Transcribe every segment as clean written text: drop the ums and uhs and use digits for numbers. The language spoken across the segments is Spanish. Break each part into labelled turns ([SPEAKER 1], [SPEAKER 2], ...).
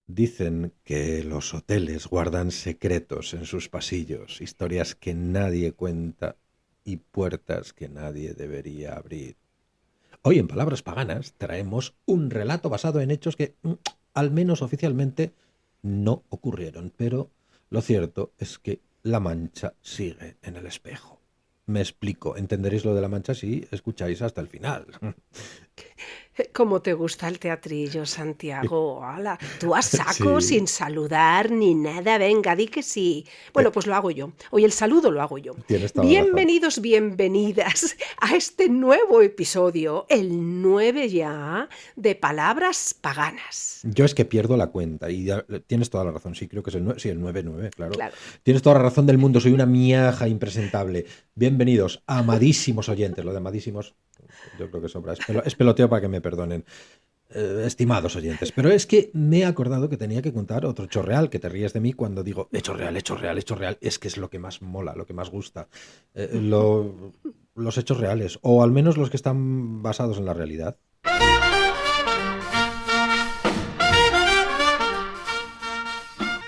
[SPEAKER 1] Dicen que los hoteles guardan secretos en sus pasillos, historias que nadie cuenta y puertas que nadie debería abrir. Hoy en Palabras Paganas traemos un relato basado en hechos que, al menos oficialmente, no ocurrieron, pero lo cierto es que la mancha sigue en el espejo. Me explico, entenderéis lo de la mancha si escucháis hasta el final.
[SPEAKER 2] ¿Cómo te gusta el teatrillo, Santiago? ¡Hala! Tú a saco,
[SPEAKER 1] Sí,
[SPEAKER 2] sin saludar ni nada. Venga, di que sí.
[SPEAKER 1] eh,
[SPEAKER 2] Bueno, pues lo hago yo. Hoy el saludo lo hago yo.
[SPEAKER 1] tienes toda la razón.
[SPEAKER 2] Bienvenidos, bienvenidas a este nuevo episodio, el 9 ya, de Palabras Paganas.
[SPEAKER 1] Yo es que pierdo la cuenta y tienes toda la razón. Sí, creo que es el 9, sí, el 9, claro.
[SPEAKER 2] Claro.
[SPEAKER 1] Tienes toda la razón del mundo. Soy una miaja impresentable. Bienvenidos, amadísimos oyentes. Lo de amadísimos, yo creo que sobra. Es peloteo para que me perdonen. Estimados oyentes. Pero es que me he acordado que tenía que contar otro hecho real, que te ríes de mí cuando digo hecho real, hecho real, hecho real. Es que es lo que más mola, lo que más gusta. Los hechos reales, o al menos los que están basados en la realidad.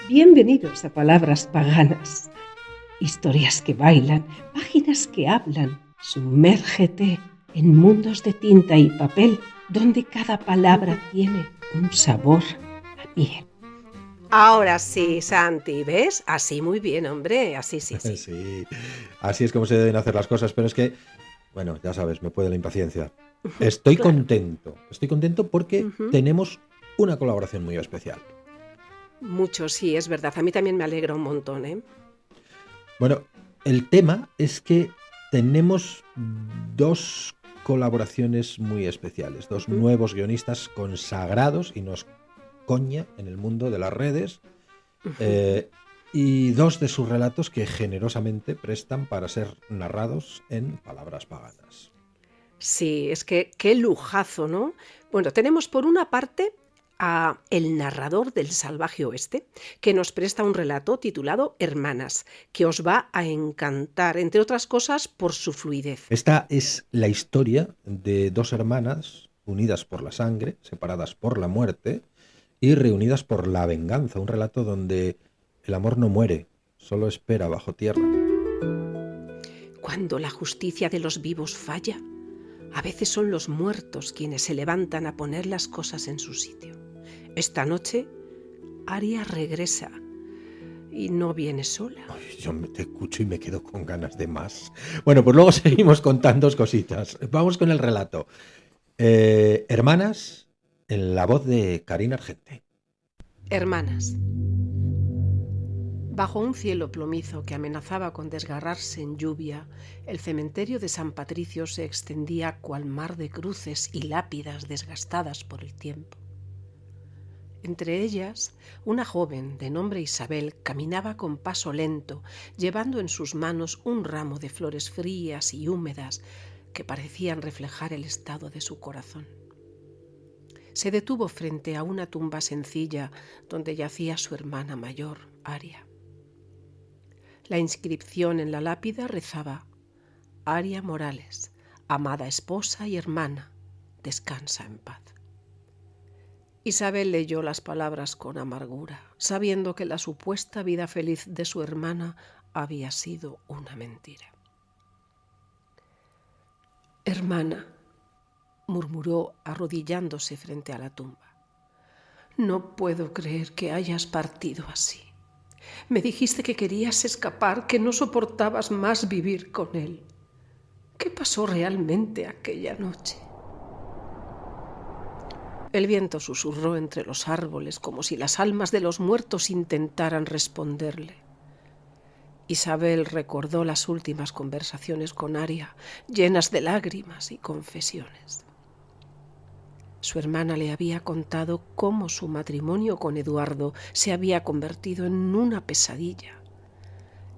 [SPEAKER 3] Bienvenidos a Palabras Paganas. Historias que bailan, páginas que hablan. Sumérgete en mundos de tinta y papel, donde cada palabra tiene un sabor a miel.
[SPEAKER 2] Ahora sí, Santi, ¿ves? Así muy bien, hombre. Así sí, sí.
[SPEAKER 1] Sí, así es como se deben hacer las cosas, pero es que, bueno, ya sabes, me puede la impaciencia.
[SPEAKER 2] Claro.
[SPEAKER 1] Estoy contento porque
[SPEAKER 2] Ujú.
[SPEAKER 1] tenemos una colaboración muy especial.
[SPEAKER 2] Mucho, sí, es verdad. A mí también me alegra un montón, ¿eh?
[SPEAKER 1] Bueno, el tema es que tenemos dos colaboraciones muy especiales, dos
[SPEAKER 2] Ujú.
[SPEAKER 1] nuevos guionistas consagrados y nos coña en el mundo de las redes,
[SPEAKER 2] Ujú.
[SPEAKER 1] eh, y dos de sus relatos que generosamente prestan para ser narrados en Palabras Paganas.
[SPEAKER 2] Sí, es que qué lujazo, ¿no? Bueno, tenemos por una parte a el narrador del Salvaje Oeste, que nos presta un relato titulado Hermanas, que os va a encantar, entre otras cosas, por su fluidez.
[SPEAKER 1] Esta es la historia de dos hermanas unidas por la sangre, separadas por la muerte y reunidas por la venganza. Un relato donde el amor no muere, solo espera bajo tierra.
[SPEAKER 2] Cuando la justicia de los vivos falla, a veces son los muertos quienes se levantan a poner las cosas en su sitio. Esta noche, Aria regresa y no viene sola.
[SPEAKER 1] Ay, yo te escucho y me quedo con ganas de más. Bueno, pues luego seguimos contando cositas. Vamos con el relato. Hermanas, en la voz de Karina Argente.
[SPEAKER 2] Hermanas. Bajo un cielo plomizo que amenazaba con desgarrarse en lluvia, el cementerio de San Patricio se extendía cual mar de cruces y lápidas desgastadas por el tiempo. Entre ellas, una joven de nombre Isabel caminaba con paso lento, llevando en sus manos un ramo de flores frías y húmedas que parecían reflejar el estado de su corazón. Se detuvo frente a una tumba sencilla donde yacía su hermana mayor, Aria. La inscripción en la lápida rezaba: Aria Morales, amada esposa y hermana, descansa en paz. Isabel leyó las palabras con amargura, sabiendo que la supuesta vida feliz de su hermana había sido una mentira. Hermana, murmuró arrodillándose frente a la tumba, no puedo creer que hayas partido así. Me dijiste que querías escapar, que no soportabas más vivir con él. ¿Qué pasó realmente aquella noche? El viento susurró entre los árboles como si las almas de los muertos intentaran responderle. Isabel recordó las últimas conversaciones con Aria, llenas de lágrimas y confesiones. Su hermana le había contado cómo su matrimonio con Eduardo se había convertido en una pesadilla.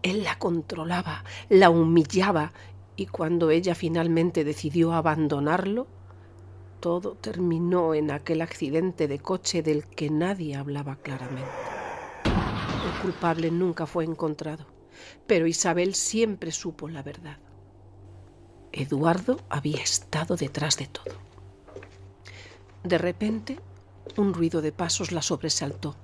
[SPEAKER 2] Él la controlaba, la humillaba, y cuando ella finalmente decidió abandonarlo, todo terminó en aquel accidente de coche del que nadie hablaba claramente. El culpable nunca fue encontrado, pero Isabel siempre supo la verdad. Eduardo había estado detrás de todo. De repente, un ruido de pasos la sobresaltó.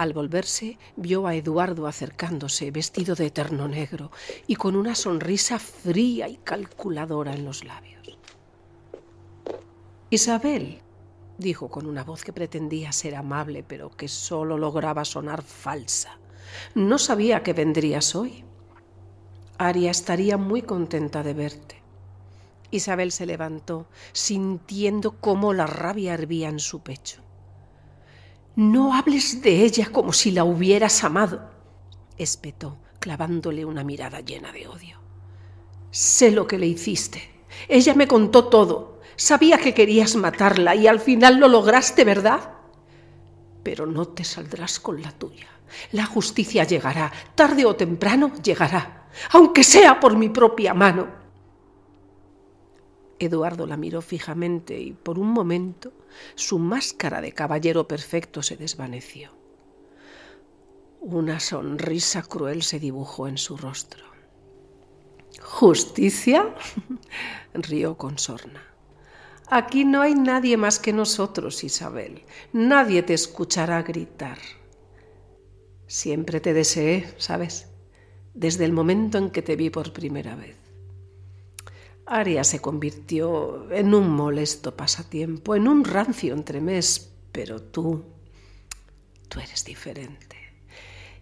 [SPEAKER 2] Al volverse, vio a Eduardo acercándose, vestido de terno negro y con una sonrisa fría y calculadora en los labios. «Isabel», dijo con una voz que pretendía ser amable, pero que solo lograba sonar falsa, «no sabía que vendrías hoy. Aria estaría muy contenta de verte». Isabel se levantó, sintiendo cómo la rabia hervía en su pecho. «No hables de ella como si la hubieras amado», espetó, clavándole una mirada llena de odio. «Sé lo que le hiciste. Ella me contó todo. Sabía que querías matarla y al final lo lograste, ¿verdad? Pero no te saldrás con la tuya. La justicia llegará. Tarde o temprano llegará. Aunque sea por mi propia mano». Eduardo la miró fijamente y por un momento su máscara de caballero perfecto se desvaneció. Una sonrisa cruel se dibujó en su rostro. «¿Justicia?», rió con sorna. «Aquí no hay nadie más que nosotros, Isabel. Nadie te escuchará gritar. Siempre te deseé, ¿sabes? Desde el momento en que te vi por primera vez. Aria se convirtió en un molesto pasatiempo, en un rancio entremés, pero tú eres diferente.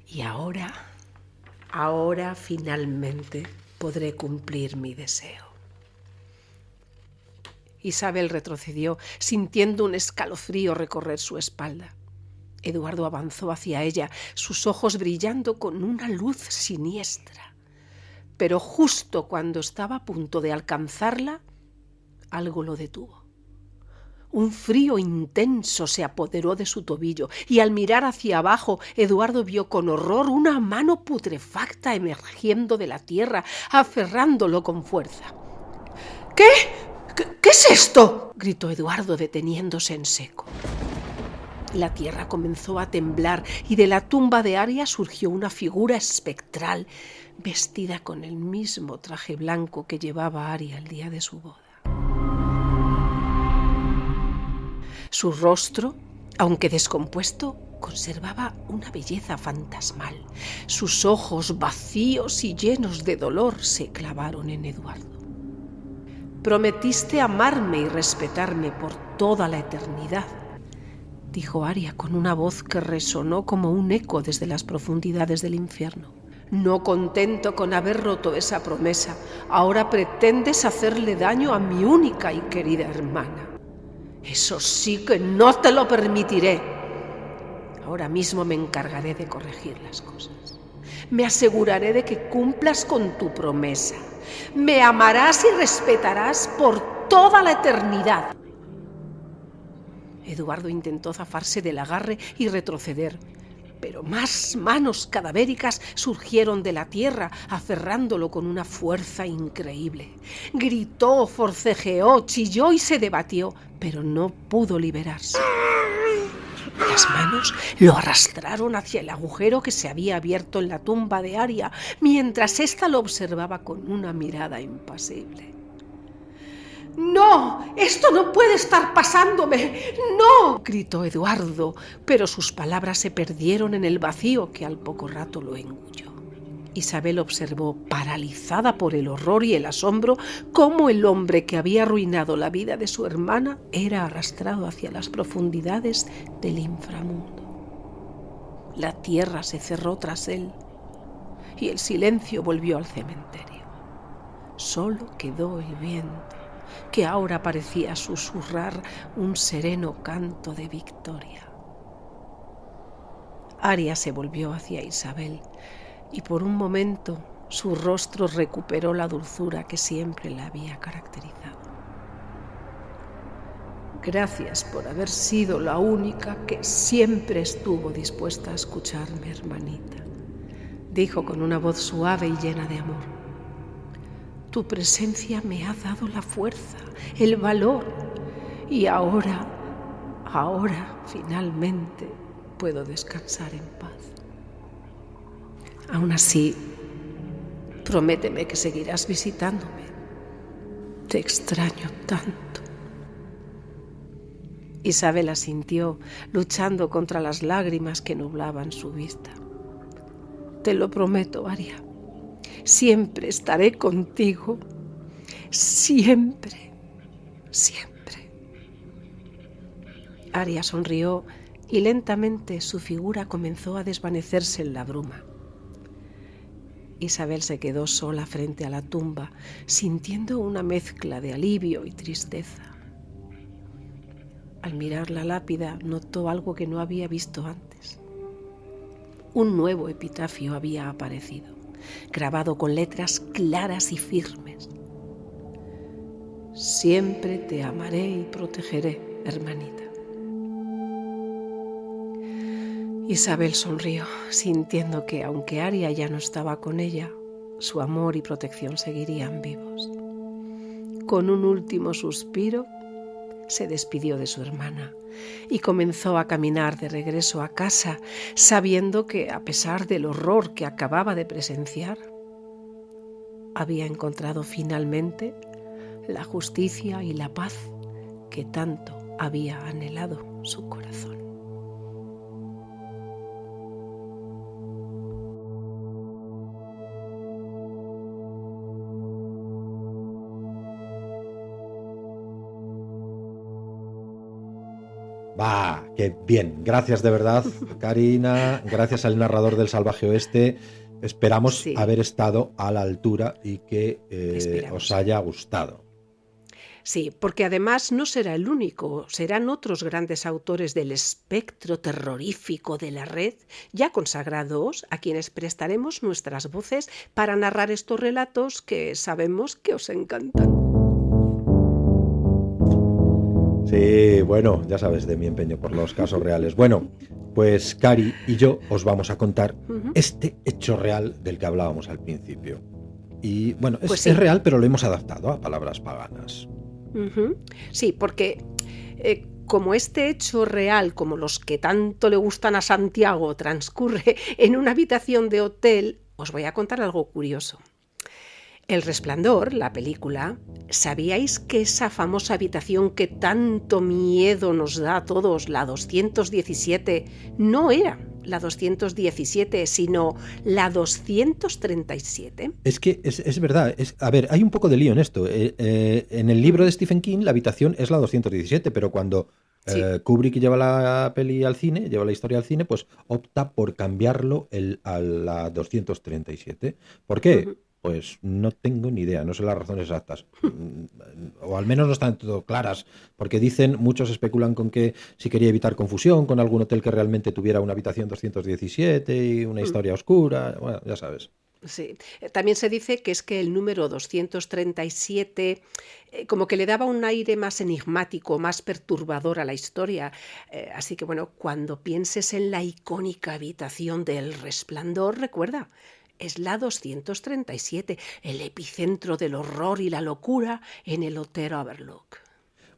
[SPEAKER 2] Y ahora finalmente podré cumplir mi deseo». Isabel retrocedió, sintiendo un escalofrío recorrer su espalda. Eduardo avanzó hacia ella, sus ojos brillando con una luz siniestra. Pero justo cuando estaba a punto de alcanzarla, algo lo detuvo. Un frío intenso se apoderó de su tobillo y al mirar hacia abajo, Eduardo vio con horror una mano putrefacta emergiendo de la tierra, aferrándolo con fuerza. ¿Qué es esto?, gritó Eduardo, deteniéndose en seco. La tierra comenzó a temblar y de la tumba de Aria surgió una figura espectral, vestida con el mismo traje blanco que llevaba Aria el día de su boda. Su rostro, aunque descompuesto, conservaba una belleza fantasmal. Sus ojos, vacíos y llenos de dolor, se clavaron en Eduardo. «Prometiste amarme y respetarme por toda la eternidad», dijo Aria con una voz que resonó como un eco desde las profundidades del infierno. «No contento con haber roto esa promesa, ahora pretendes hacerle daño a mi única y querida hermana. Eso sí que no te lo permitiré. Ahora mismo me encargaré de corregir las cosas. Me aseguraré de que cumplas con tu promesa. Me amarás y respetarás por toda la eternidad». Eduardo intentó zafarse del agarre y retroceder, pero más manos cadavéricas surgieron de la tierra, aferrándolo con una fuerza increíble. Gritó, forcejeó, chilló y se debatió, pero no pudo liberarse. Las manos lo arrastraron hacia el agujero que se había abierto en la tumba de Aria, mientras ésta lo observaba con una mirada impasible. «¡No! ¡Esto no puede estar pasándome! ¡No!», gritó Eduardo, pero sus palabras se perdieron en el vacío que al poco rato lo engulló. Isabel observó, paralizada por el horror y el asombro, cómo el hombre que había arruinado la vida de su hermana era arrastrado hacia las profundidades del inframundo. La tierra se cerró tras él y el silencio volvió al cementerio. Solo quedó el viento, que ahora parecía susurrar un sereno canto de victoria. Aria se volvió hacia Isabel y por un momento su rostro recuperó la dulzura que siempre la había caracterizado. «Gracias por haber sido la única que siempre estuvo dispuesta a escucharme, hermanita», dijo con una voz suave y llena de amor. «Tu presencia me ha dado la fuerza, el valor, y ahora, finalmente, puedo descansar en paz. Aún así, prométeme que seguirás visitándome. Te extraño tanto». Isabel asintió, luchando contra las lágrimas que nublaban su vista. Te lo prometo, Aria. Siempre estaré contigo. Siempre. Siempre. Aria sonrió y lentamente su figura comenzó a desvanecerse en la bruma. Isabel se quedó sola frente a la tumba, sintiendo una mezcla de alivio y tristeza. Al mirar la lápida, notó algo que no había visto antes. Un nuevo epitafio había aparecido, grabado con letras claras y firmes. Siempre te amaré y protegeré, hermanita. Isabel sonrió, sintiendo que, aunque Aria ya no estaba con ella, su amor y protección seguirían vivos. Con un último suspiro, se despidió de su hermana y comenzó a caminar de regreso a casa, sabiendo que, a pesar del horror que acababa de presenciar, había encontrado finalmente la justicia y la paz que tanto había anhelado su corazón.
[SPEAKER 1] ¡Bah! ¡Qué bien! Gracias de verdad, Karina. Gracias al narrador del Salvaje Oeste. Esperamos haber estado a la altura y que os haya gustado.
[SPEAKER 2] Sí, porque además no será el único, serán otros grandes autores del espectro terrorífico de la red, ya consagrados, a quienes prestaremos nuestras voces para narrar estos relatos que sabemos que os encantan.
[SPEAKER 1] Sí, bueno, ya sabes de mi empeño por los casos reales. Bueno, pues Cari y yo os vamos a contar este hecho real del que hablábamos al principio. Y bueno, es real, pero lo hemos adaptado a palabras paganas.
[SPEAKER 2] Sí, porque como este hecho real, como los que tanto le gustan a Santiago, transcurre en una habitación de hotel, os voy a contar algo curioso. El Resplandor, la película, ¿sabíais que esa famosa habitación que tanto miedo nos da a todos, la 217, no era la 217, sino la 237?
[SPEAKER 1] Es que es verdad. A ver, hay un poco de lío en esto. En el libro de Stephen King, la habitación es la 217, pero cuando Kubrick lleva la peli al cine, lleva la historia al cine, pues opta por cambiarlo a la 237. ¿Por qué? Pues no tengo ni idea, no sé las razones exactas, o al menos no están todo claras, porque muchos especulan con que si quería evitar confusión con algún hotel que realmente tuviera una habitación 217 y una historia oscura, bueno, ya sabes.
[SPEAKER 2] Sí, también se dice que es que el número 237 como que le daba un aire más enigmático, más perturbador a la historia, así que bueno, cuando pienses en la icónica habitación del Resplandor, recuerda, es la 237, el epicentro del horror y la locura en el Hotel Overlook.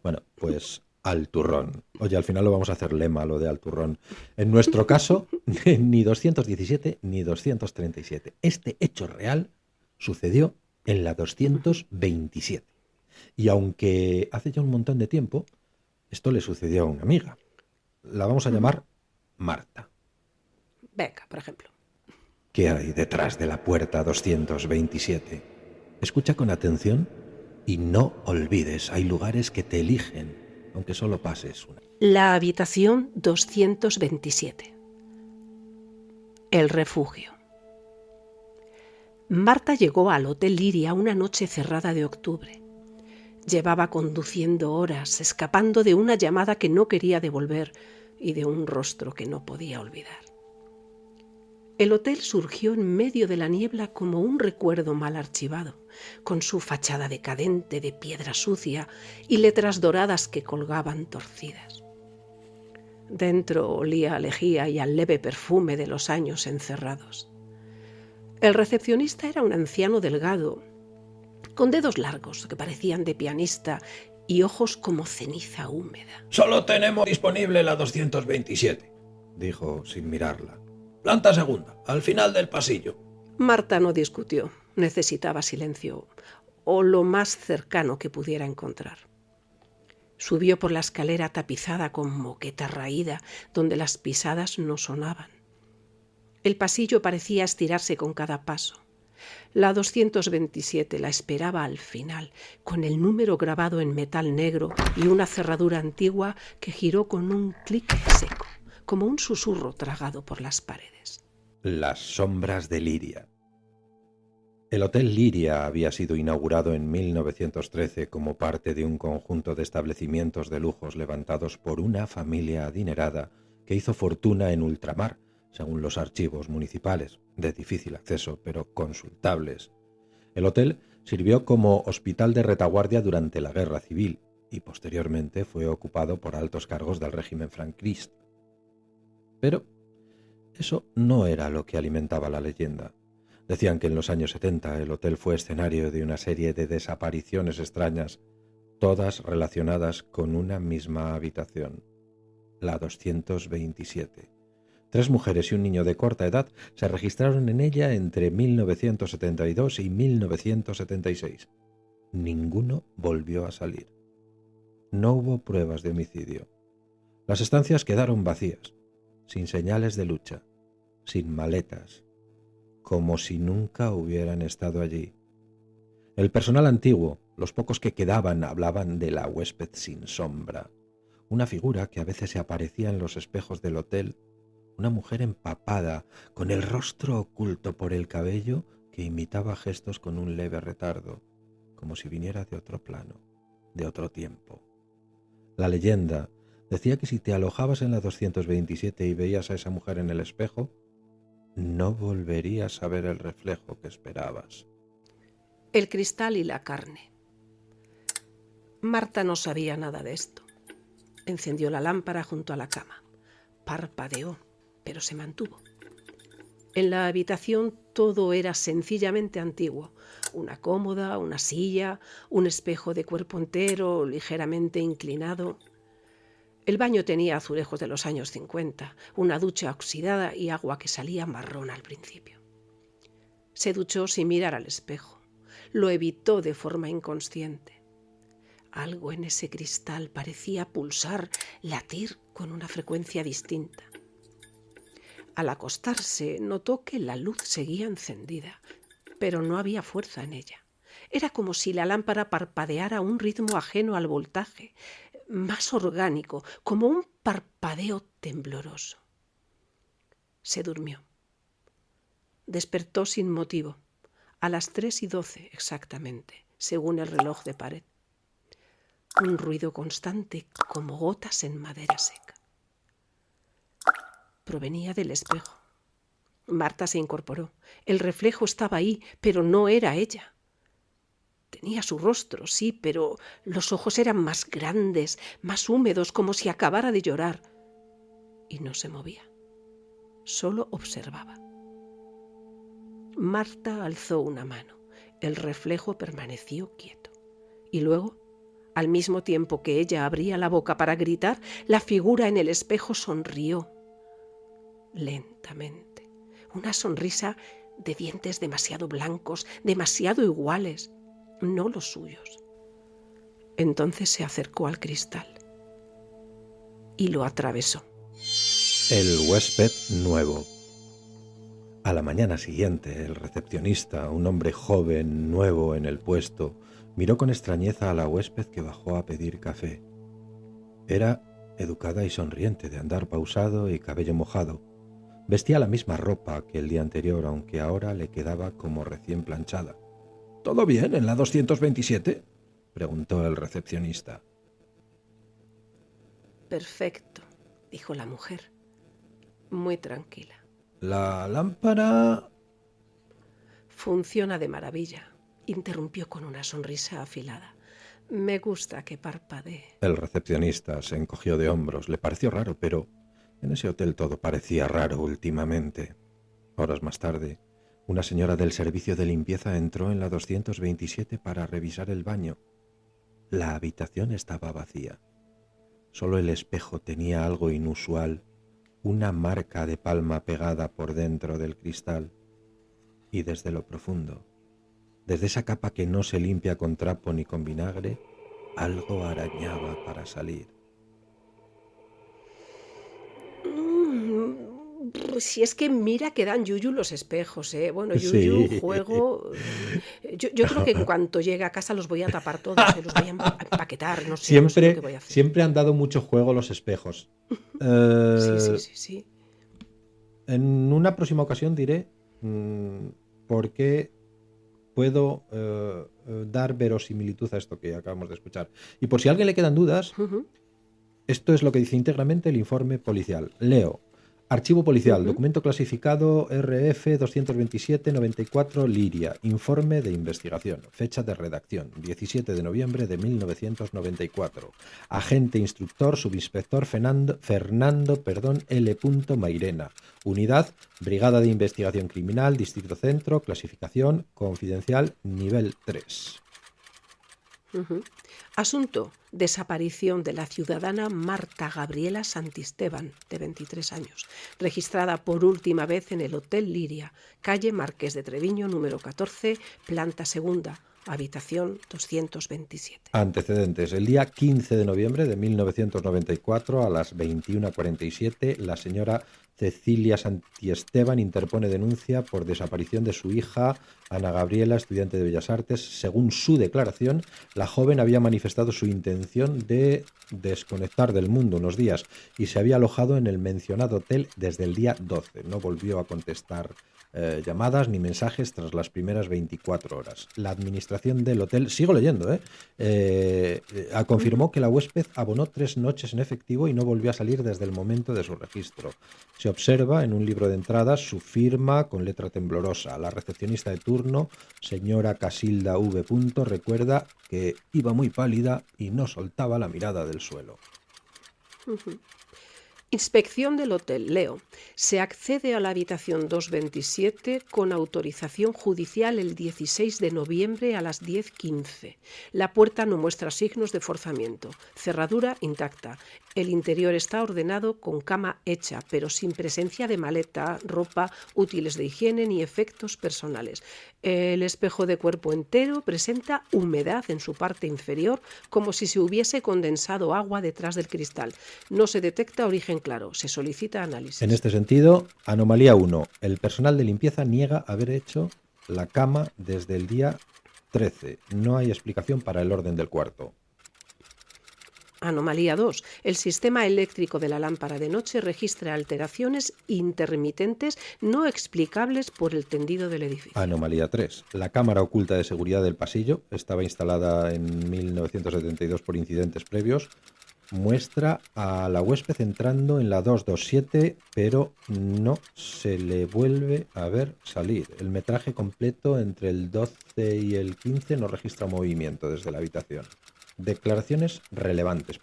[SPEAKER 1] Bueno, pues al turrón. Oye, al final lo vamos a hacer lema, lo de al turrón. En nuestro caso, ni 217 ni 237. Este hecho real sucedió en la 227. Y aunque hace ya un montón de tiempo, esto le sucedió a una amiga. La vamos a llamar Marta.
[SPEAKER 2] Venga, por ejemplo.
[SPEAKER 1] ¿Qué hay detrás de la puerta 227? Escucha con atención y no olvides, hay lugares que te eligen, aunque solo pases una.
[SPEAKER 2] La habitación 227. El refugio. Marta llegó al Hotel Liria una noche cerrada de octubre. Llevaba conduciendo horas, escapando de una llamada que no quería devolver y de un rostro que no podía olvidar. El hotel surgió en medio de la niebla como un recuerdo mal archivado, con su fachada decadente de piedra sucia y letras doradas que colgaban torcidas. Dentro olía a lejía y al leve perfume de los años encerrados. El recepcionista era un anciano delgado, con dedos largos que parecían de pianista y ojos como ceniza húmeda.
[SPEAKER 1] «Solo tenemos disponible la 227», dijo sin mirarla. «Planta segunda, al final del pasillo».
[SPEAKER 2] Marta no discutió. Necesitaba silencio, o lo más cercano que pudiera encontrar. Subió por la escalera tapizada con moqueta raída, donde las pisadas no sonaban. El pasillo parecía estirarse con cada paso. La 227 la esperaba al final, con el número grabado en metal negro y una cerradura antigua que giró con un clic seco, como un susurro tragado por las paredes.
[SPEAKER 1] Las sombras de Liria. El Hotel Liria había sido inaugurado en 1913 como parte de un conjunto de establecimientos de lujos levantados por una familia adinerada que hizo fortuna en ultramar, según los archivos municipales, de difícil acceso pero consultables. El hotel sirvió como hospital de retaguardia durante la Guerra Civil y posteriormente fue ocupado por altos cargos del régimen franquista. Pero eso no era lo que alimentaba la leyenda. Decían que en los años 70 el hotel fue escenario de una serie de desapariciones extrañas, todas relacionadas con una misma habitación, la 227. 3 mujeres y un niño de corta edad se registraron en ella entre 1972 y 1976. Ninguno volvió a salir. No hubo pruebas de homicidio. Las estancias quedaron vacías, sin señales de lucha, sin maletas, como si nunca hubieran estado allí. El personal antiguo, los pocos que quedaban, hablaban de la huésped sin sombra, una figura que a veces se aparecía en los espejos del hotel, una mujer empapada, con el rostro oculto por el cabello, que imitaba gestos con un leve retardo, como si viniera de otro plano, de otro tiempo. La leyenda decía que si te alojabas en la 227 y veías a esa mujer en el espejo, no volverías a ver el reflejo que esperabas.
[SPEAKER 2] El cristal y la carne. Marta no sabía nada de esto. Encendió la lámpara junto a la cama. Parpadeó, pero se mantuvo. En la habitación todo era sencillamente antiguo. Una cómoda, una silla, un espejo de cuerpo entero, ligeramente inclinado. El baño tenía azulejos de los años 50, una ducha oxidada y agua que salía marrón al principio. Se duchó sin mirar al espejo. Lo evitó de forma inconsciente. Algo en ese cristal parecía pulsar, latir con una frecuencia distinta. Al acostarse, notó que la luz seguía encendida, pero no había fuerza en ella. Era como si la lámpara parpadeara a un ritmo ajeno al voltaje, más orgánico, como un parpadeo tembloroso. Se durmió. Despertó sin motivo, a las 3:12 exactamente, según el reloj de pared. Un ruido constante como gotas en madera seca. Provenía del espejo. Marta se incorporó. El reflejo estaba ahí, pero no era ella. Tenía su rostro, sí, pero los ojos eran más grandes, más húmedos, como si acabara de llorar. Y no se movía. Solo observaba. Marta alzó una mano. El reflejo permaneció quieto. Y luego, al mismo tiempo que ella abría la boca para gritar, la figura en el espejo sonrió. Lentamente. Una sonrisa de dientes demasiado blancos, demasiado iguales. No los suyos. Entonces se acercó al cristal y lo atravesó.
[SPEAKER 1] El huésped nuevo. A la mañana siguiente, el recepcionista, un hombre joven, nuevo en el puesto, miró con extrañeza a la huésped que bajó a pedir café. Era educada y sonriente, de andar pausado y cabello mojado. Vestía la misma ropa que el día anterior, aunque ahora le quedaba como recién planchada. ¿Todo bien en la 227? Preguntó el recepcionista.
[SPEAKER 2] Perfecto, dijo la mujer, muy tranquila.
[SPEAKER 1] La lámpara...
[SPEAKER 2] Funciona de maravilla, interrumpió con una sonrisa afilada. Me gusta que parpadee.
[SPEAKER 1] El recepcionista se encogió de hombros. Le pareció raro, pero en ese hotel todo parecía raro últimamente. Horas más tarde, una señora del servicio de limpieza entró en la 227 para revisar el baño. La habitación estaba vacía. Solo el espejo tenía algo inusual, una marca de palma pegada por dentro del cristal. Y desde lo profundo, desde esa capa que no se limpia con trapo ni con vinagre, Algo arañaba para salir.
[SPEAKER 2] Si es que mira que dan yuyu los espejos, ¿eh? Bueno, yuyu,
[SPEAKER 1] Sí.
[SPEAKER 2] juego. Yo creo que en cuanto llegue a casa los voy a tapar todos, los voy a empaquetar, no sé lo que
[SPEAKER 1] Siempre,
[SPEAKER 2] voy a hacer.
[SPEAKER 1] siempre han dado mucho juego los espejos.
[SPEAKER 2] Sí.
[SPEAKER 1] En una próxima ocasión diré por qué puedo dar verosimilitud a esto que acabamos de escuchar. Y por si a alguien le quedan dudas, esto es lo que dice íntegramente el informe policial. Leo. Archivo policial, documento clasificado RF 227-94 Liria, informe de investigación, fecha de redacción, 17 de noviembre de 1994. Agente instructor, subinspector Fernando L. Mairena. Unidad, Brigada de Investigación Criminal, Distrito Centro, clasificación, confidencial, nivel 3.
[SPEAKER 2] Asunto: desaparición de la ciudadana Marta Gabriela Santisteban, de 23 años, registrada por última vez en el Hotel Liria, calle Marqués de Treviño, número 14, planta segunda, habitación 227.
[SPEAKER 1] Antecedentes. El día 15 de noviembre de 1994 a las 21:47, la señora Cecilia Santisteban interpone denuncia por desaparición de su hija Ana Gabriela, estudiante de Bellas Artes. Según su declaración, la joven había manifestado su intención de desconectar del mundo unos días y se había alojado en el mencionado hotel desde el día 12. No volvió a contestar llamadas ni mensajes tras las primeras 24 horas. La administración del hotel, sigo leyendo, confirmó que la huésped abonó 3 noches en efectivo y no volvió a salir desde el momento de su registro. Se observa en un libro de entradas su firma con letra temblorosa. La recepcionista de turno, señora Casilda V. recuerda que iba muy pálida y no soltaba la mirada del suelo.
[SPEAKER 2] Inspección del hotel. Leo. Se accede a la habitación 227 con autorización judicial el 16 de noviembre a las 10:15. La puerta no muestra signos de forzamiento. Cerradura intacta. El interior está ordenado con cama hecha, pero sin presencia de maleta, ropa, útiles de higiene ni efectos personales. El espejo de cuerpo entero presenta humedad en su parte inferior, como si se hubiese condensado agua detrás del cristal. No se detecta origen claro. Se solicita análisis.
[SPEAKER 1] En este sentido, anomalía 1. El personal de limpieza niega haber hecho la cama desde el día 13. No hay explicación para el orden del cuarto.
[SPEAKER 2] Anomalía 2. El sistema eléctrico de la lámpara de noche registra alteraciones intermitentes no explicables por el tendido del edificio.
[SPEAKER 1] Anomalía 3. La cámara oculta de seguridad del pasillo estaba instalada en 1972 por incidentes previos. Muestra a la huésped entrando en la 227, pero no se le vuelve a ver salir. El metraje completo entre el 12 y el 15 no registra movimiento desde la habitación. Declaraciones relevantes,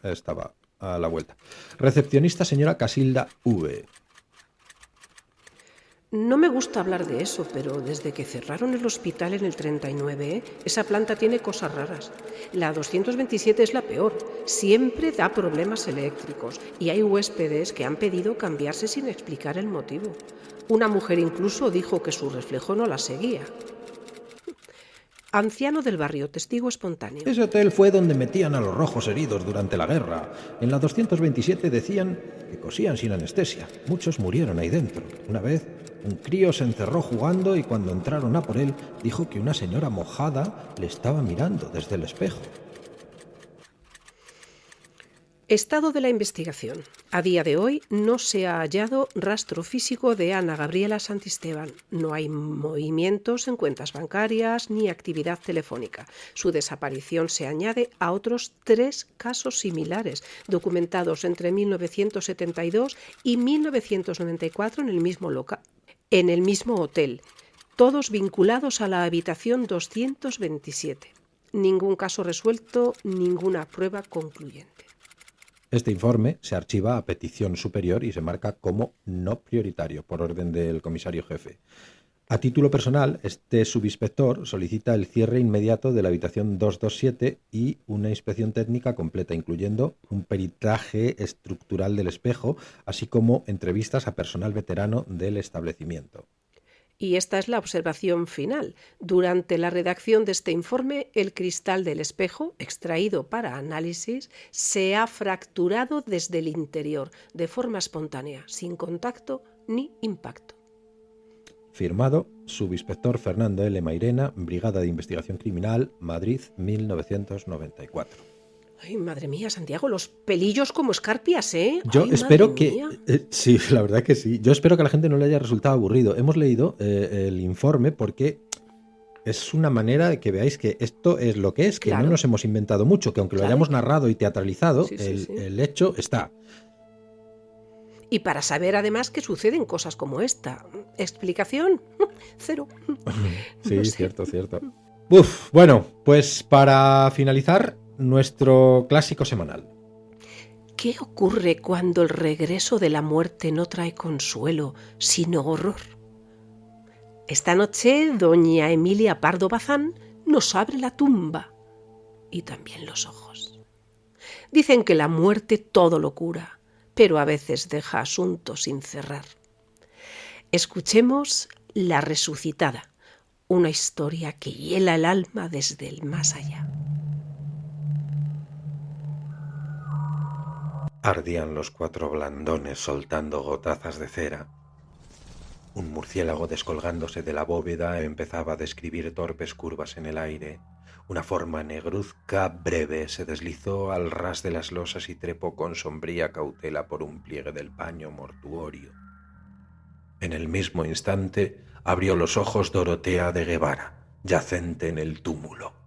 [SPEAKER 1] estaba a la vuelta. Recepcionista señora Casilda V.
[SPEAKER 2] No me gusta hablar de eso, pero desde que cerraron el hospital en el 39, esa planta tiene cosas raras. La 227 es la peor. Siempre da problemas eléctricos y hay huéspedes que han pedido cambiarse sin explicar el motivo. Una mujer incluso dijo que su reflejo no la seguía. Anciano del barrio, testigo espontáneo.
[SPEAKER 1] Ese hotel fue donde metían a los rojos heridos durante la guerra. En la 227 decían que cosían sin anestesia. Muchos murieron ahí dentro. Una vez, un crío se encerró jugando y cuando entraron a por él, dijo que una señora mojada le estaba mirando desde el espejo.
[SPEAKER 2] Estado de la investigación. A día de hoy no se ha hallado rastro físico de Ana Gabriela Santisteban. No hay movimientos en cuentas bancarias ni actividad telefónica. Su desaparición se añade a otros 3 casos similares, documentados entre 1972 y 1994 en el mismo hotel, todos vinculados a la habitación 227. Ningún caso resuelto, ninguna prueba concluyente.
[SPEAKER 1] Este informe se archiva a petición superior y se marca como no prioritario por orden del comisario jefe. A título personal, este subinspector solicita el cierre inmediato de la habitación 227 y una inspección técnica completa, incluyendo un peritaje estructural del espejo, así como entrevistas a personal veterano del establecimiento.
[SPEAKER 2] Y esta es la observación final. Durante la redacción de este informe, el cristal del espejo, extraído para análisis, se ha fracturado desde el interior, de forma espontánea, sin contacto ni impacto.
[SPEAKER 1] Firmado, subinspector Fernando L. Mairena, Brigada de Investigación Criminal, Madrid, 1994.
[SPEAKER 2] Ay, madre mía, Santiago, los pelillos como escarpias, ¿eh?
[SPEAKER 1] Yo
[SPEAKER 2] Ay,
[SPEAKER 1] espero que...
[SPEAKER 2] mía.
[SPEAKER 1] Sí, la verdad que sí. Yo espero que a la gente no le haya resultado aburrido. Hemos leído el informe porque es una manera de que veáis que esto es lo que es, que
[SPEAKER 2] Claro.
[SPEAKER 1] no nos hemos inventado mucho, que aunque lo
[SPEAKER 2] Claro.
[SPEAKER 1] hayamos narrado y teatralizado,
[SPEAKER 2] Sí,
[SPEAKER 1] el hecho está.
[SPEAKER 2] Y para saber además que suceden cosas como esta. ¿Explicación? Cero.
[SPEAKER 1] Sí,
[SPEAKER 2] No sé.
[SPEAKER 1] cierto. Bueno, pues para finalizar, nuestro clásico semanal.
[SPEAKER 2] ¿Qué ocurre cuando el regreso de la muerte no trae consuelo, sino horror? Esta noche, doña Emilia Pardo Bazán nos abre la tumba y también los ojos. Dicen que la muerte todo lo cura, pero a veces deja asuntos sin cerrar. Escuchemos La Resucitada, una historia que hiela el alma desde el más allá.
[SPEAKER 1] Ardían los 4 blandones soltando gotazas de cera. Un murciélago descolgándose de la bóveda empezaba a describir torpes curvas en el aire. Una forma negruzca breve se deslizó al ras de las losas y trepó con sombría cautela por un pliegue del paño mortuorio. En el mismo instante abrió los ojos Dorotea de Guevara, yacente en el túmulo.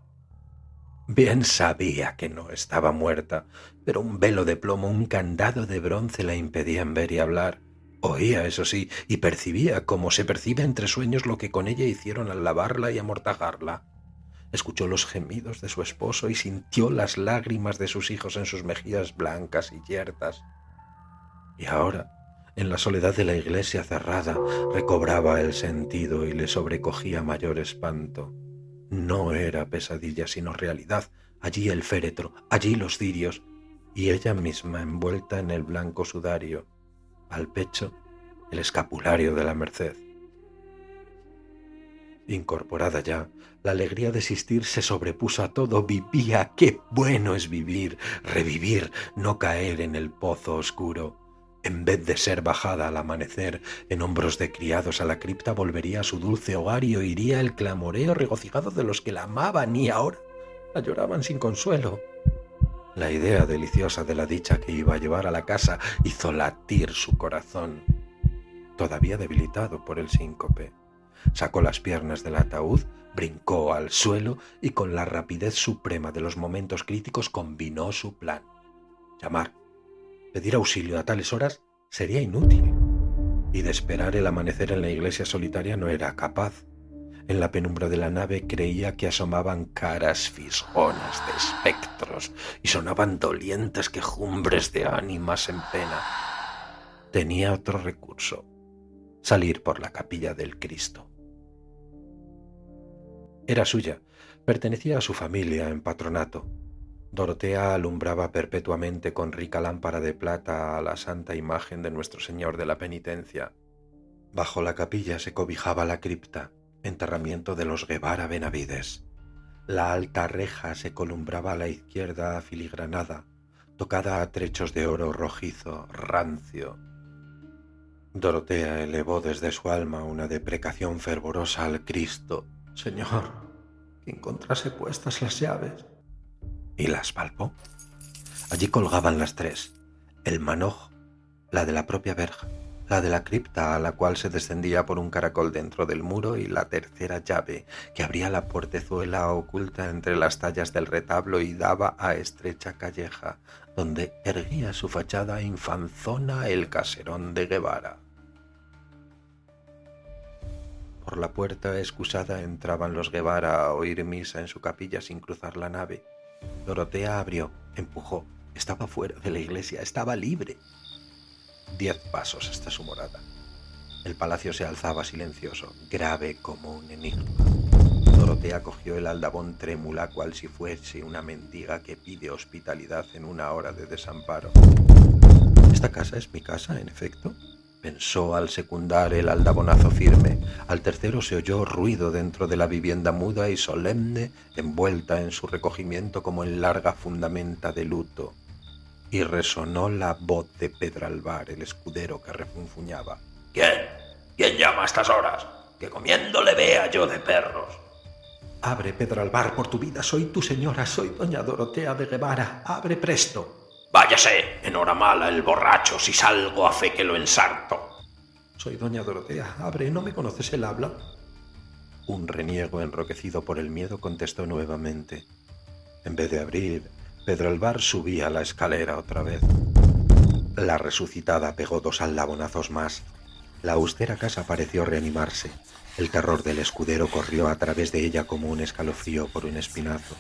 [SPEAKER 1] Bien sabía que no estaba muerta, pero un velo de plomo, un candado de bronce la impedían ver y hablar. Oía, eso sí, y percibía, como se percibe entre sueños, lo que con ella hicieron al lavarla y amortajarla. Escuchó los gemidos de su esposo y sintió las lágrimas de sus hijos en sus mejillas blancas y yertas. Y ahora, en la soledad de la iglesia cerrada, recobraba el sentido y le sobrecogía mayor espanto. No era pesadilla, sino realidad. Allí el féretro, allí los cirios, y ella misma envuelta en el blanco sudario. Al pecho, el escapulario de la Merced. Incorporada ya, la alegría de existir se sobrepuso a todo. Vivía. ¡Qué bueno es vivir! Revivir, no caer en el pozo oscuro. En vez de ser bajada al amanecer en hombros de criados a la cripta, volvería a su dulce hogar y oiría el clamoreo regocijado de los que la amaban y ahora la lloraban sin consuelo. La idea deliciosa de la dicha que iba a llevar a la casa hizo latir su corazón, todavía debilitado por el síncope. Sacó las piernas del ataúd, brincó al suelo y con la rapidez suprema de los momentos críticos combinó su plan. Llamar. Pedir auxilio a tales horas sería inútil, y de esperar el amanecer en la iglesia solitaria no era capaz. En la penumbra de la nave creía que asomaban caras fisgonas de espectros y sonaban dolientes quejumbres de ánimas en pena. Tenía otro recurso: salir por la capilla del Cristo. Era suya, pertenecía a su familia en patronato. Dorotea alumbraba perpetuamente con rica lámpara de plata a la santa imagen de Nuestro Señor de la Penitencia. Bajo la capilla se cobijaba la cripta, enterramiento de los Guevara Benavides. La alta reja se columbraba a la izquierda filigranada, tocada a trechos de oro rojizo, rancio. Dorotea elevó desde su alma una deprecación fervorosa al Cristo. «Señor, que encontrase puestas las llaves». Y las palpó. Allí colgaban las 3, el manojo, la de la propia verja, la de la cripta a la cual se descendía por un caracol dentro del muro y la tercera llave que abría la portezuela oculta entre las tallas del retablo y daba a estrecha calleja donde erguía su fachada infanzona el caserón de Guevara. Por la puerta excusada entraban los Guevara a oír misa en su capilla sin cruzar la nave. Dorotea abrió, empujó, estaba fuera de la iglesia, estaba libre. 10 pasos hasta su morada. El palacio se alzaba silencioso, grave como un enigma. Dorotea cogió el aldabón trémula cual si fuese una mendiga que pide hospitalidad en una hora de desamparo. ¿Esta casa es mi casa, en efecto? pensó al secundar el aldabonazo firme. Al tercero se oyó ruido dentro de la vivienda muda y solemne, envuelta en su recogimiento como en larga fundamenta de luto. Y resonó la voz de Pedralbar, el escudero, que refunfuñaba.
[SPEAKER 4] ¿Quién? ¿Quién llama a estas horas? Que comiendo le vea yo de perros.
[SPEAKER 1] Abre, Pedralbar, por tu vida, soy tu señora, soy doña Dorotea de Guevara, abre presto.
[SPEAKER 4] Váyase, en hora mala el borracho, si salgo a fe que lo ensarto.
[SPEAKER 1] Soy doña Dorotea, abre, ¿no me conoces el habla? Un reniego enroquecido por el miedo contestó nuevamente. En vez de abrir, Pedralbar subía la escalera otra vez. La resucitada pegó 2 aldabonazos más. La austera casa pareció reanimarse. El terror del escudero corrió a través de ella como un escalofrío por un espinazo.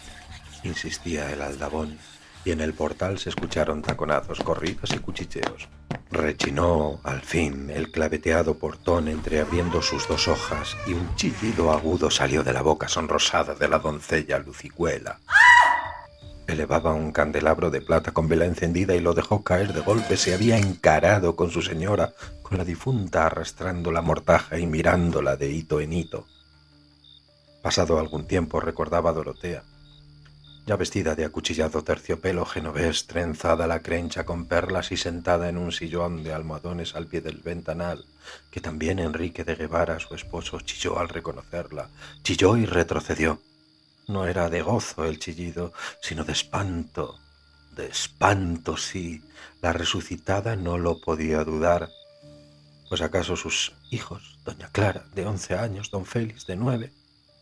[SPEAKER 1] Insistía el aldabón, y en el portal se escucharon taconazos, corridos y cuchicheos. Rechinó, al fin, el claveteado portón entreabriendo sus 2 hojas, y un chillido agudo salió de la boca sonrosada de la doncella Lucicuela. Elevaba un candelabro de plata con vela encendida y lo dejó caer de golpe. Se había encarado con su señora, con la difunta arrastrando la mortaja y mirándola de hito en hito. Pasado algún tiempo recordaba a Dorotea, ya vestida de acuchillado terciopelo genovés, trenzada la crencha con perlas y sentada en un sillón de almohadones al pie del ventanal, que también Enrique de Guevara, su esposo, chilló al reconocerla. Chilló y retrocedió. No era de gozo el chillido, sino de espanto. De espanto, sí. La resucitada no lo podía dudar. Pues acaso sus hijos, doña Clara, de 11 años, don Félix, de 9,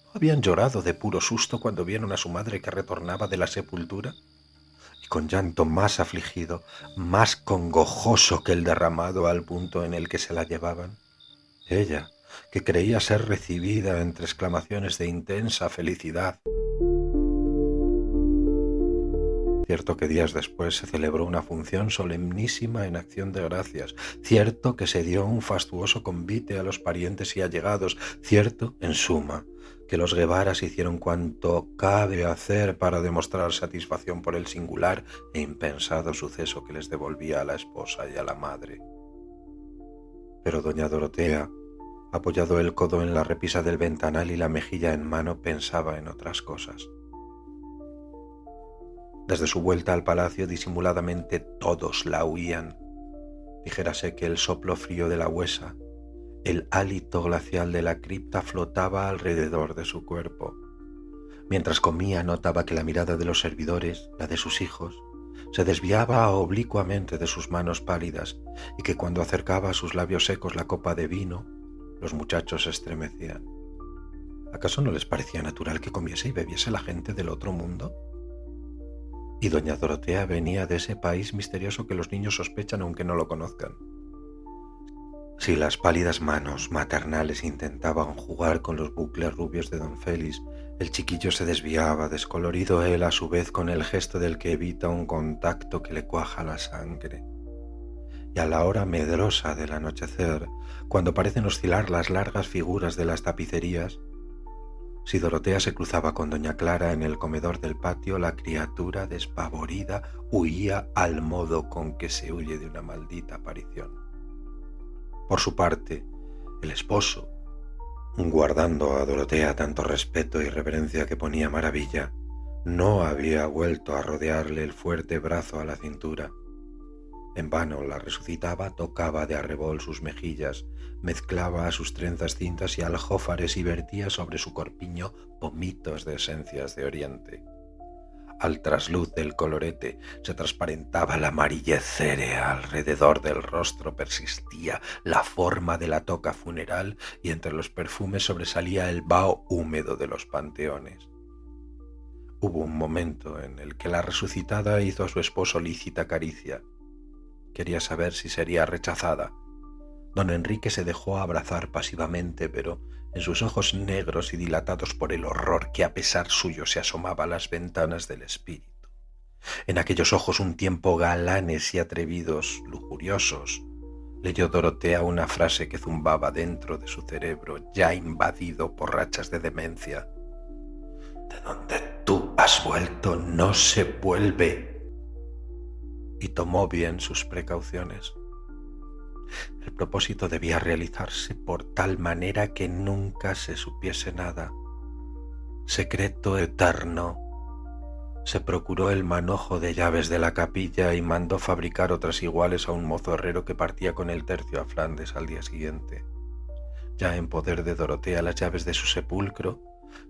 [SPEAKER 1] ¿no habían llorado de puro susto cuando vieron a su madre que retornaba de la sepultura? Y con llanto más afligido, más congojoso que el derramado al punto en el que se la llevaban. Ella, que creía ser recibida entre exclamaciones de intensa felicidad. Cierto que días después se celebró una función solemnísima en acción de gracias, cierto que se dio un fastuoso convite a los parientes y allegados, cierto, en suma, que los Guevaras hicieron cuanto cabe hacer para demostrar satisfacción por el singular e impensado suceso que les devolvía a la esposa y a la madre. Pero doña Dorotea, apoyado el codo en la repisa del ventanal y la mejilla en mano, pensaba en otras cosas. Desde su vuelta al palacio disimuladamente todos la huían. Dijérase que el soplo frío de la huesa, el hálito glacial de la cripta flotaba alrededor de su cuerpo. Mientras comía notaba que la mirada de los servidores, la de sus hijos, se desviaba oblicuamente de sus manos pálidas y que cuando acercaba a sus labios secos la copa de vino, los muchachos se estremecían. ¿Acaso no les parecía natural que comiese y bebiese la gente del otro mundo? Y doña Dorotea venía de ese país misterioso que los niños sospechan aunque no lo conozcan. Si las pálidas manos maternales intentaban jugar con los bucles rubios de don Félix, el chiquillo se desviaba, descolorido él a su vez con el gesto del que evita un contacto que le cuaja la sangre. Y a la hora medrosa del anochecer, cuando parecen oscilar las largas figuras de las tapicerías, si Dorotea se cruzaba con doña Clara en el comedor del patio, la criatura despavorida huía al modo con que se huye de una maldita aparición. Por su parte, el esposo, guardando a Dorotea tanto respeto y reverencia que ponía maravilla, no había vuelto a rodearle el fuerte brazo a la cintura. En vano la resucitaba, tocaba de arrebol sus mejillas, mezclaba a sus trenzas cintas y aljófares y vertía sobre su corpiño pomitos de esencias de oriente. Al trasluz del colorete se transparentaba la amarillez cérea, alrededor del rostro persistía la forma de la toca funeral y entre los perfumes sobresalía el vaho húmedo de los panteones. Hubo un momento en el que la resucitada hizo a su esposo lícita caricia. Quería saber si sería rechazada. Don Enrique se dejó abrazar pasivamente, pero en sus ojos negros y dilatados por el horror que a pesar suyo se asomaba a las ventanas del espíritu, en aquellos ojos un tiempo galanes y atrevidos, lujuriosos, leyó Dorotea una frase que zumbaba dentro de su cerebro, ya invadido por rachas de demencia. «De donde tú has vuelto no se vuelve». Y tomó bien sus precauciones. El propósito debía realizarse por tal manera que nunca se supiese nada. Secreto eterno. Se procuró el manojo de llaves de la capilla y mandó fabricar otras iguales a un mozo herrero que partía con el tercio a Flandes al día siguiente. Ya en poder de Dorotea las llaves de su sepulcro,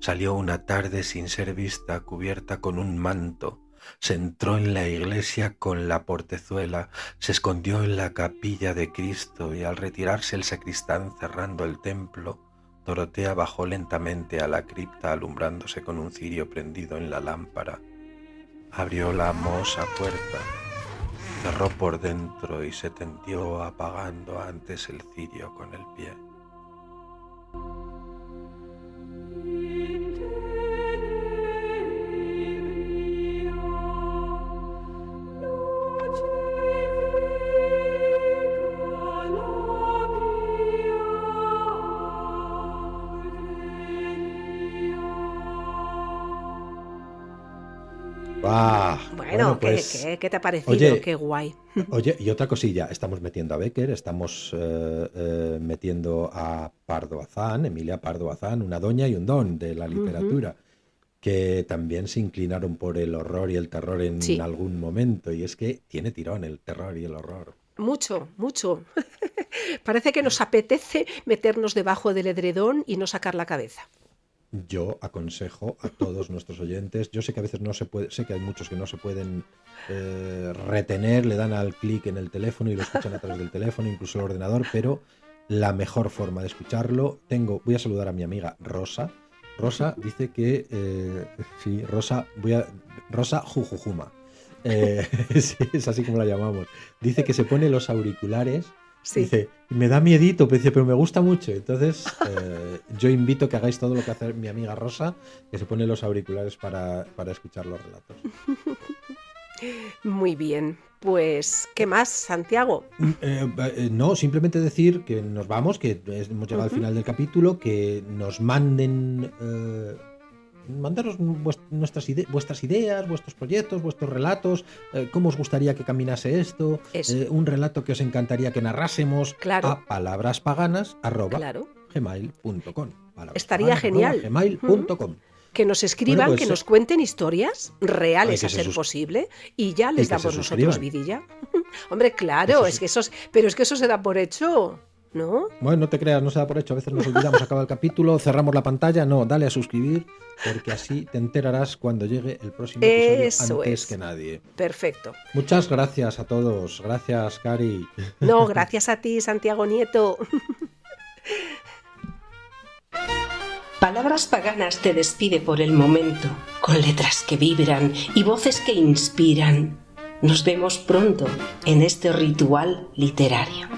[SPEAKER 1] salió una tarde sin ser vista, cubierta con un manto, se entró en la iglesia con la portezuela, se escondió en la capilla de Cristo y al retirarse el sacristán cerrando el templo, Dorotea bajó lentamente a la cripta alumbrándose con un cirio prendido en la lámpara. Abrió la mohosa puerta, cerró por dentro y se tendió apagando antes el cirio con el pie.
[SPEAKER 2] Bueno,
[SPEAKER 1] pues,
[SPEAKER 2] ¿qué te ha parecido?
[SPEAKER 1] oye,
[SPEAKER 2] Qué guay.
[SPEAKER 1] Oye, y otra cosilla, estamos metiendo a Becker, estamos metiendo a Pardo Bazán, Emilia Pardo Bazán, una doña y un don de la literatura, que también se inclinaron por el horror y el terror en
[SPEAKER 2] Sí.
[SPEAKER 1] algún momento, y es que tiene tirón el terror y el horror.
[SPEAKER 2] Mucho, mucho. Parece que nos apetece meternos debajo del edredón y no sacar la cabeza.
[SPEAKER 1] Yo aconsejo a todos nuestros oyentes, yo sé que a veces no se puede, sé que hay muchos que no se pueden retener, le dan al clic en el teléfono y lo escuchan a través del teléfono, incluso el ordenador, pero la mejor forma de escucharlo, voy a saludar a mi amiga Rosa. Rosa dice que, sí, Rosa Jujujuma, sí, es así como la llamamos, dice que se pone los auriculares.
[SPEAKER 2] Sí.
[SPEAKER 1] Dice, me da miedito, pero me gusta mucho. Entonces, yo invito a que hagáis todo lo que hace mi amiga Rosa, que se pone los auriculares para escuchar los relatos.
[SPEAKER 2] Muy bien. Pues, ¿qué más, Santiago?
[SPEAKER 1] No, simplemente decir que nos vamos, que hemos llegado al final del capítulo, que nos manden... mandaros vuestras ideas, vuestros proyectos, vuestros relatos, cómo os gustaría que caminase esto, un relato que os encantaría que narrásemos,
[SPEAKER 2] claro,
[SPEAKER 1] a palabrasPaganas@gmail.com.
[SPEAKER 2] Estaría genial.
[SPEAKER 1] Gmail.com.
[SPEAKER 2] Que nos escriban,
[SPEAKER 1] Bueno, pues,
[SPEAKER 2] que nos cuenten historias reales
[SPEAKER 1] que
[SPEAKER 2] a
[SPEAKER 1] se
[SPEAKER 2] ser
[SPEAKER 1] sus-
[SPEAKER 2] posible y ya les
[SPEAKER 1] y que se
[SPEAKER 2] damos nosotros
[SPEAKER 1] suscriban.
[SPEAKER 2] vidilla. Hombre, claro,
[SPEAKER 1] Que se
[SPEAKER 2] pero es que eso se da por hecho, ¿no?
[SPEAKER 1] Bueno, no te creas, no se da por hecho. A veces nos olvidamos, acaba el capítulo, cerramos la pantalla. No, dale a suscribir, porque así te enterarás cuando llegue el próximo episodio
[SPEAKER 2] Eso
[SPEAKER 1] antes
[SPEAKER 2] es.
[SPEAKER 1] que nadie.
[SPEAKER 2] Perfecto.
[SPEAKER 1] Muchas gracias a todos. Gracias, Cari.
[SPEAKER 2] No, gracias a ti, Santiago Nieto.
[SPEAKER 3] Palabras Paganas te despide por el momento, con letras que vibran y voces que inspiran. Nos vemos pronto en este ritual literario.